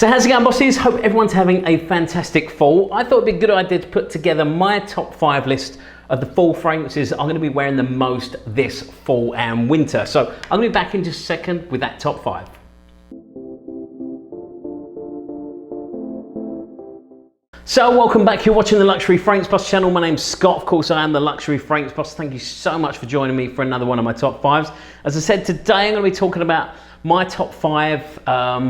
So how's it going, bosses? Hope everyone's having a fantastic fall. I thought it'd be a good idea to put together my top 5 list of the fall fragrances I'm going to be wearing the most this fall and winter. So I'm going to be back in just a second with that top 5. So welcome back, you're watching the Luxury Fragrance Boss channel. My name's Scott, of course I am the Luxury Fragrance Boss. Thank you so much for joining me for another one of my top 5s. As I said, today I'm going to be talking about my top 5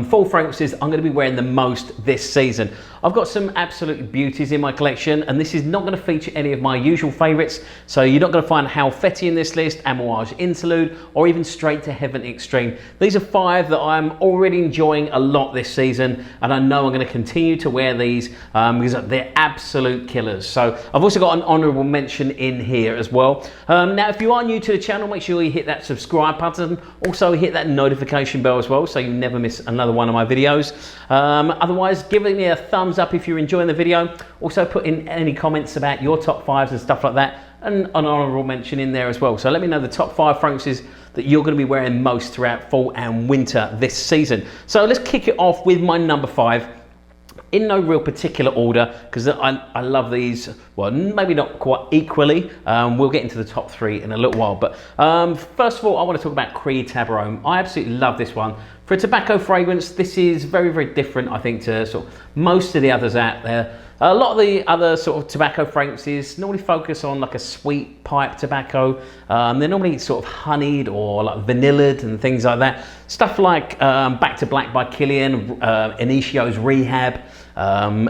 fall fragrances I'm going to be wearing the most this season. I've got some absolute beauties in my collection, and this is not going to feature any of my usual favourites. So you're not going to find How Fetty in this list, Amouage Interlude, or even Straight to Heaven Extreme. These are 5 that I'm already enjoying a lot this season, and I know I'm going to continue to wear these because they're absolute killers. So I've also got an honourable mention in here as well. Now, if you are new to the channel, make sure you hit that subscribe button. Also hit that notification bell as well, so you never miss another one of my videos. Otherwise, give me a thumbs up if you're enjoying the video. Also put in any comments about your top 5s and stuff like that, and an honourable mention in there as well. So let me know the top 5 fragrances that you're going to be wearing most throughout fall and winter this season. So let's kick it off with my number 5. In no real particular order, because I love these, well, maybe not quite equally. We'll get into the top 3 in a little while, but first of all, I want to talk about Creed Tabarome. I absolutely love this one. For a tobacco fragrance, this is very, very different, I think, to sort of most of the others out there. A lot of the other sort of tobacco fragrances normally focus on like a sweet pipe tobacco. They're normally sort of honeyed or like vanillaed and things like that. Stuff like Back to Black by Kilian, Initio's Rehab,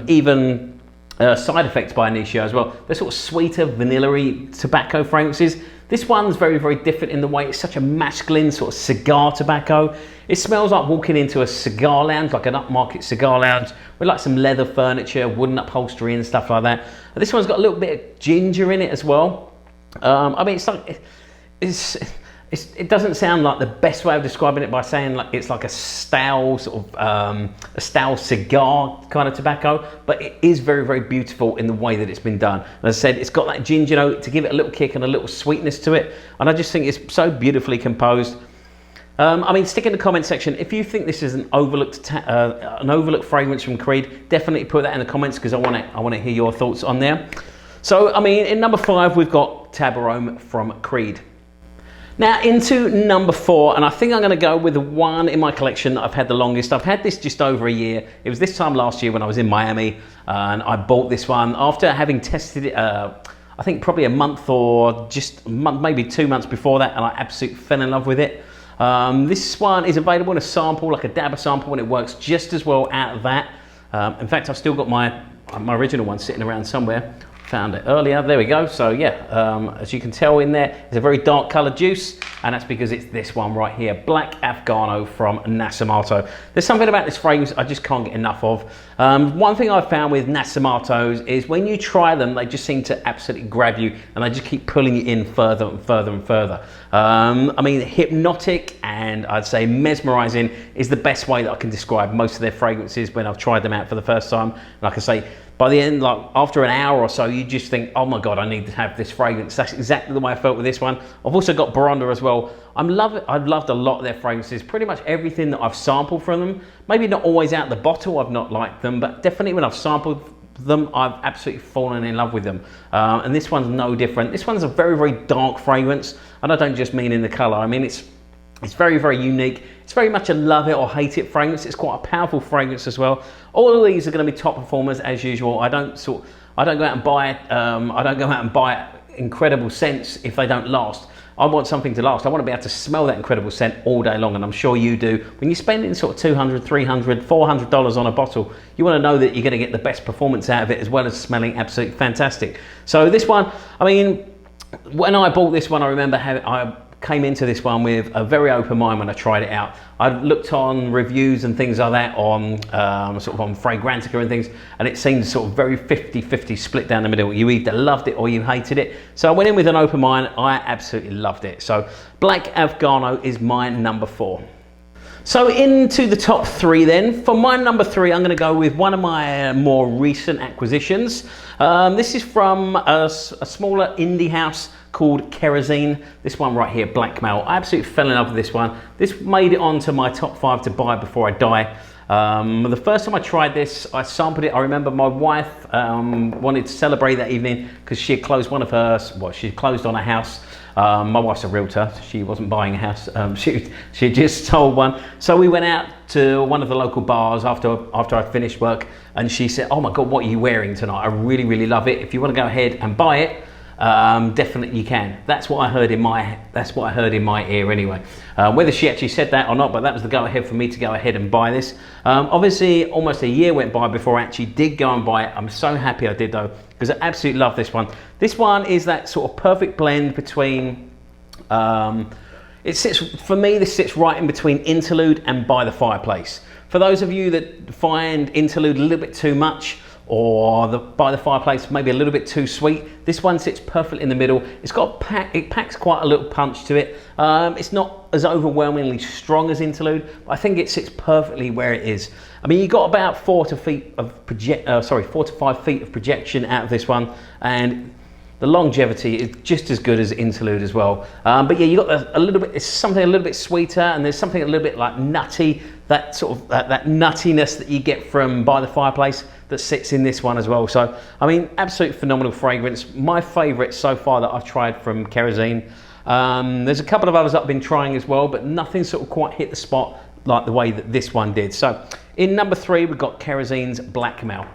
even Side Effects by Initio as well. They're sort of sweeter, vanilla-y tobacco fragrances. This one's very, very different in the way it's such a masculine sort of cigar tobacco. It smells like walking into a cigar lounge, like an upmarket cigar lounge, with like some leather furniture, wooden upholstery and stuff like that. And this one's got a little bit of ginger in it as well. I mean, it's like, it doesn't sound like the best way of describing it by saying like it's like a stale sort of a stale cigar kind of tobacco, but it is very, very beautiful in the way that it's been done. And as I said, it's got that ginger note to give it a little kick and a little sweetness to it, and I just think it's so beautifully composed. I mean, stick in the comment section if you think this is an overlooked fragrance from Creed. Definitely put that in the comments, because I want to hear your thoughts on there. So I mean, in number 5 we've got Tabarome from Creed. Now into number 4, and I think I'm going to go with the one in my collection that I've had the longest. I've had this just over a year. It was this time last year when I was in Miami, and I bought this one after having tested it, I think probably a month or just maybe 2 months before that, and I absolutely fell in love with it. This one is available in a sample, like a dabber sample, and it works just as well out of that. In fact, I've still got my original one sitting around somewhere. Found it earlier, there we go. So yeah, as you can tell in there, it's a very dark coloured juice, and that's because it's this one right here, Black Afgano from Nasomatto. There's something about this fragrance I just can't get enough of. One thing I've found with Nasomattos is when you try them, they just seem to absolutely grab you, and they just keep pulling you in further and further and further. I mean, hypnotic and I'd say mesmerising is the best way that I can describe most of their fragrances when I've tried them out for the first time. Like I say, by the end, like after an hour or so, you just think, oh my God, I need to have this fragrance. That's exactly the way I felt with this one. I've also got Baronda as well. I've loved a lot of their fragrances. Pretty much everything that I've sampled from them, maybe not always out the bottle, I've not liked them, but definitely when I've sampled them, I've absolutely fallen in love with them. And this one's no different. This one's a very, very dark fragrance, and I don't just mean in the color. I mean, it's very, very unique. It's very much a love it or hate it fragrance. It's quite a powerful fragrance as well. All of these are going to be top performers as usual. I don't go out and buy I don't go out and buy incredible scents if they don't last. I want something to last. I want to be able to smell that incredible scent all day long, and I'm sure you do. When you're spending sort of $200, $300, $400 on a bottle, you want to know that you're going to get the best performance out of it, as well as smelling absolutely fantastic. So this one, I mean, when I bought this one, I remember I came into this one with a very open mind when I tried it out. I looked on reviews and things like that on sort of on Fragrantica and things, and it seemed sort of very 50-50 split down the middle. You either loved it or you hated it. So I went in with an open mind. I absolutely loved it. So Black Afgano is my number 4. So into the top 3 then. For my number 3, I'm going to go with one of my more recent acquisitions. This is from a smaller indie house called Kerosene. This one right here, Blackmail. I absolutely fell in love with this one. This made it onto my top 5 to buy before I die. The first time I tried this, I sampled it. I remember my wife wanted to celebrate that evening because she had closed one of her, well, she had closed on a house. My wife's a realtor, so she wasn't buying a house. She had just sold one. So we went out to one of the local bars after I finished work, and she said, "Oh my God, what are you wearing tonight? I really, really love it. If you want to go ahead and buy it, definitely you can." That's what I heard in my ear anyway. Whether she actually said that or not, but that was the go ahead for me to go ahead and buy this. Obviously, almost a year went by before I actually did go and buy it. I'm so happy I did though, because I absolutely love this one. This one is that sort of perfect blend between. It sits, for me, this sits right in between Interlude and By the Fireplace. For those of you that find Interlude a little bit too much, or By the Fireplace maybe a little bit too sweet, this one sits perfectly in the middle. It packs quite a little punch to it. It's not as overwhelmingly strong as Interlude, but I think it sits perfectly where it is. I mean, you got about 4 to 5 feet of projection out of this one, and the longevity is just as good as Interlude as well. But yeah, you got a little bit. It's something a little bit sweeter, and there's something a little bit like nutty. That sort of that nuttiness that you get from By the Fireplace that sits in this one as well. So I mean, absolute phenomenal fragrance. My favourite so far that I've tried from Kerosene. There's a couple of others that I've been trying as well, but nothing sort of quite hit the spot like the way that this one did. So in number 3, we've got Kerosene's Blackmail.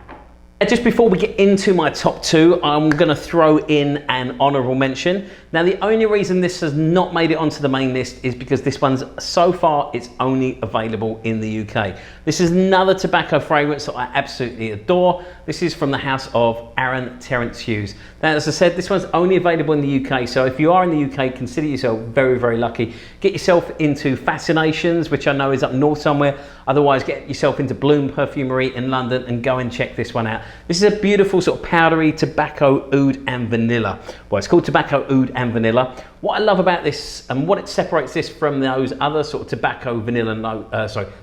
Just before we get into my top 2, I'm going to throw in an honourable mention. Now, the only reason this has not made it onto the main list is because this one's, so far, it's only available in the UK. This is another tobacco fragrance that I absolutely adore. This is from the house of Terence Hughes. Now, as I said, this one's only available in the UK, so if you are in the UK, consider yourself very, very lucky. Get yourself into Fascinations, which I know is up north somewhere. Otherwise, get yourself into Bloom Perfumery in London and go and check this one out. This is a beautiful sort of powdery tobacco oud and vanilla. Well, it's called tobacco oud and vanilla. What I love about this and what it separates this from those other sort of tobacco vanilla,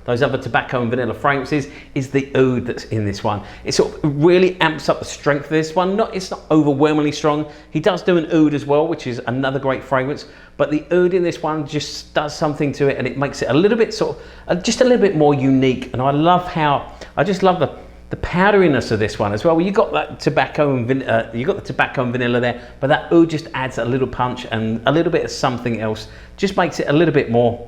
those other tobacco and vanilla fragrances is the oud that's in this one. It sort of really amps up the strength of this one. It's not overwhelmingly strong. He does do an oud as well, which is another great fragrance. But the oud in this one just does something to it, and it makes it a little bit sort of, just a little bit more unique. And I just love the powderiness of this one as well. You got that tobacco and vanilla there, but that oud just adds a little punch and a little bit of something else. Just makes it a little bit more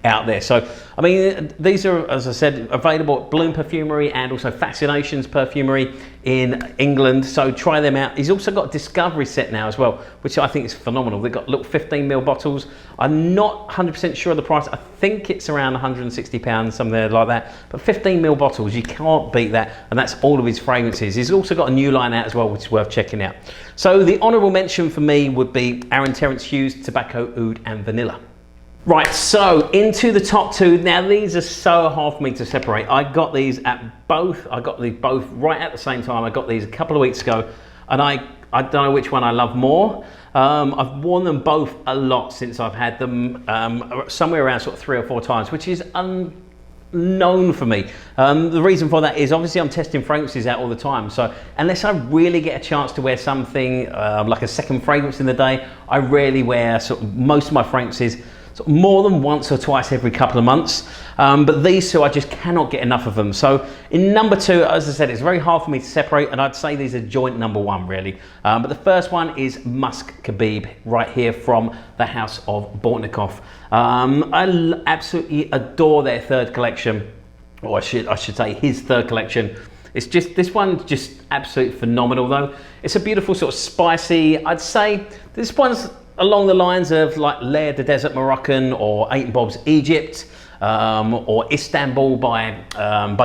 out there. So I mean, these are, as I said, available at Bloom Perfumery and also Fascinations Perfumery in England, so try them out. He's also got a Discovery set now as well, which I think is phenomenal. They've got little 15ml bottles. I'm not 100% sure of the price. I think it's around £160, something like that, but 15ml bottles, you can't beat that, and that's all of his fragrances. He's also got a new line out as well, which is worth checking out. So the honourable mention for me would be Terence Hughes Tobacco Oud and Vanilla. Right, so into the top 2. Now these are so hard for me to separate. I got these both right at the same time. I got these a couple of weeks ago, and I don't know which one I love more. I've worn them both a lot since I've had them, somewhere around sort of 3 or 4 times, which is unknown for me. The reason for that is obviously I'm testing fragrances out all the time, so unless I really get a chance to wear something like a second fragrance in the day, I rarely wear sort of most of my fragrances more than once or twice every couple of months. But these two, I just cannot get enough of them. So in number 2, as I said, it's very hard for me to separate, and I'd say these are joint number 1 really. But the first one is Musk Khabib, right here from the house of Bortnikoff. I absolutely adore their third collection, or I should say his third collection. It's just, this one's just absolutely phenomenal though. It's a beautiful sort of spicy, I'd say this one's along the lines of like Lair de Desert Moroccan, or 8 Bob's Egypt, or Istanbul by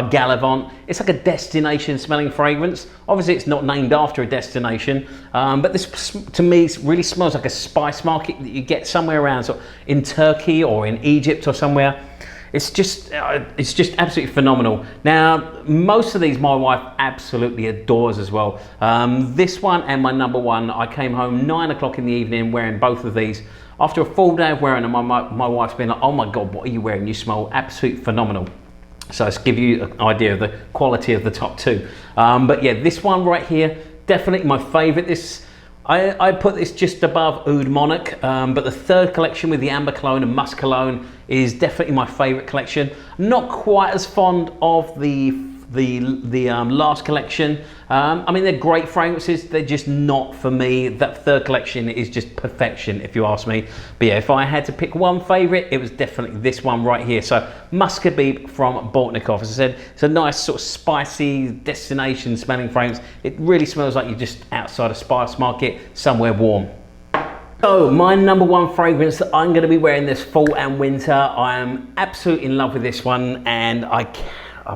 Gallivant. It's like a destination smelling fragrance. Obviously it's not named after a destination, but this to me really smells like a spice market that you get somewhere around sort of in Turkey or in Egypt or somewhere. It's just absolutely phenomenal. Now, most of these my wife absolutely adores as well. This one and my number 1, I came home 9 o'clock in the evening wearing both of these. After a full day of wearing them, my wife's been like, "Oh my God, what are you wearing? You smell absolutely phenomenal." So let's give you an idea of the quality of the top 2. But yeah, this one right here, definitely my favorite. I put this just above Oud Monarch, but the third collection with the Amber Cologne and Musk Cologne is definitely my favourite collection. Not quite as fond of the last collection. I mean, they're great fragrances, they're just not for me. That third collection is just perfection, if you ask me. But yeah, if I had to pick one favourite, it was definitely this one right here. So Musk Khabib from Bortnikoff. As I said, it's a nice sort of spicy destination smelling fragrance. It really smells like you're just outside a spice market somewhere warm. So my number one fragrance that I'm going to be wearing this fall and winter, I am absolutely in love with this one, and I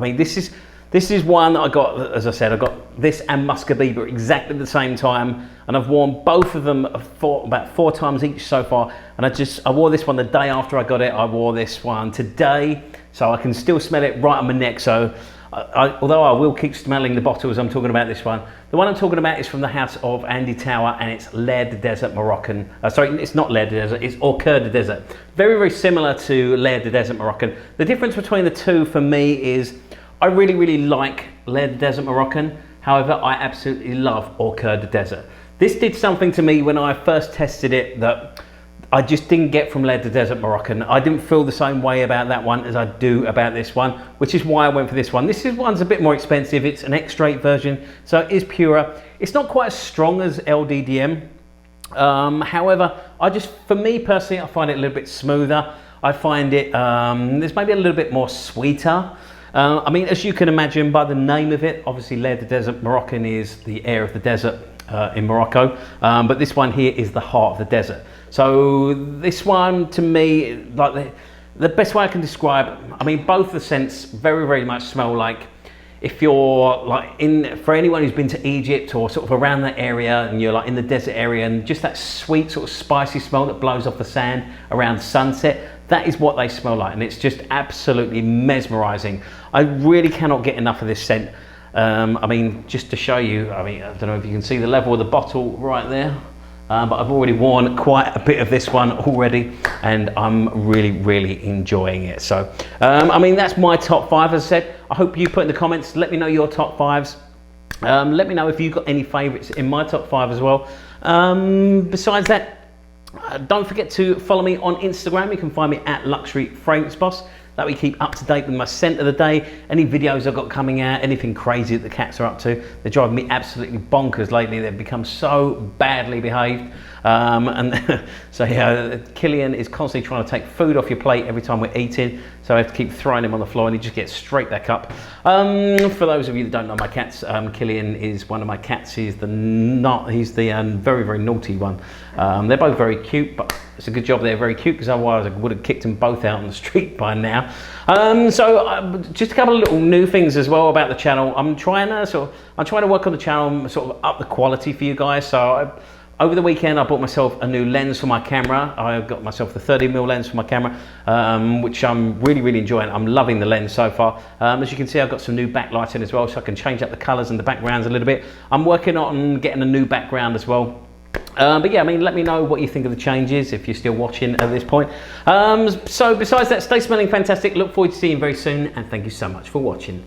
mean, this is one that I got, as I said, I got this and Musk Khabib at exactly the same time, and I've worn both of them about 4 times each so far. And I wore this one the day after I got it. I wore this one today, so I can still smell it right on my neck. So although I will keep smelling the bottle as I'm talking about this one, the one I'm talking about is from the house of Andy Tower, and it's L'air du Desert Moroccan. Sorry, it's not L'air du Desert, it's Au Coeur Du Desert. Very, very similar to L'air du Desert Moroccan. The difference between the two for me is I really, really like L'air du Desert Moroccan. However, I absolutely love Au Coeur Du Desert. This did something to me when I first tested it that I just didn't get from L'air du Desert Moroccan. I didn't feel the same way about that one as I do about this one, which is why I went for this one. This one's a bit more expensive. It's an X-Straight version, so it is purer. It's not quite as strong as LDDM. However, for me personally, I find it a little bit smoother. I find it, there's maybe a little bit more sweeter. I mean, as you can imagine by the name of it, obviously L'air du Desert Moroccan is the air of the desert in Morocco, but this one here is the heart of the desert. So this one, to me, like the best way I can describe, I mean, both the scents very, very much smell like, if you're like for anyone who's been to Egypt or sort of around that area, and you're like in the desert area, and just that sweet sort of spicy smell that blows off the sand around sunset, that is what they smell like, and it's just absolutely mesmerizing. I really cannot get enough of this scent. I mean, just to show you, I mean, I don't know if you can see the level of the bottle right there, but I've already worn quite a bit of this one already, and I'm really, really enjoying it. So, I mean, that's my top 5, as I said. I hope you put in the comments, let me know your top 5s. Let me know if you've got any favorites in my top 5 as well. Besides that, don't forget to follow me on Instagram. You can find me at Luxury Fragrance Boss. That we keep up to date with my scent of the day, any videos I've got coming out, anything crazy that the cats are up to. They're driving me absolutely bonkers lately. They've become so badly behaved. And so yeah, Killian is constantly trying to take food off your plate every time we're eating. So I have to keep throwing him on the floor, and he just gets straight back up. For those of you that don't know my cats, Killian is one of my cats. He's the very, very naughty one. They're both very cute, but it's a good job they're very cute, because otherwise I would have kicked them both out on the street by now. Just a couple of little new things as well about the channel. I'm trying to work on the channel, sort of up the quality for you guys. So over the weekend, I bought myself a new lens for my camera. I got myself the 30mm lens for my camera, which I'm really, really enjoying. I'm loving the lens so far. As you can see, I've got some new backlighting as well, so I can change up the colours and the backgrounds a little bit. I'm working on getting a new background as well. But yeah, I mean, let me know what you think of the changes if you're still watching at this point. So besides that, stay smelling fantastic. Look forward to seeing you very soon, and thank you so much for watching.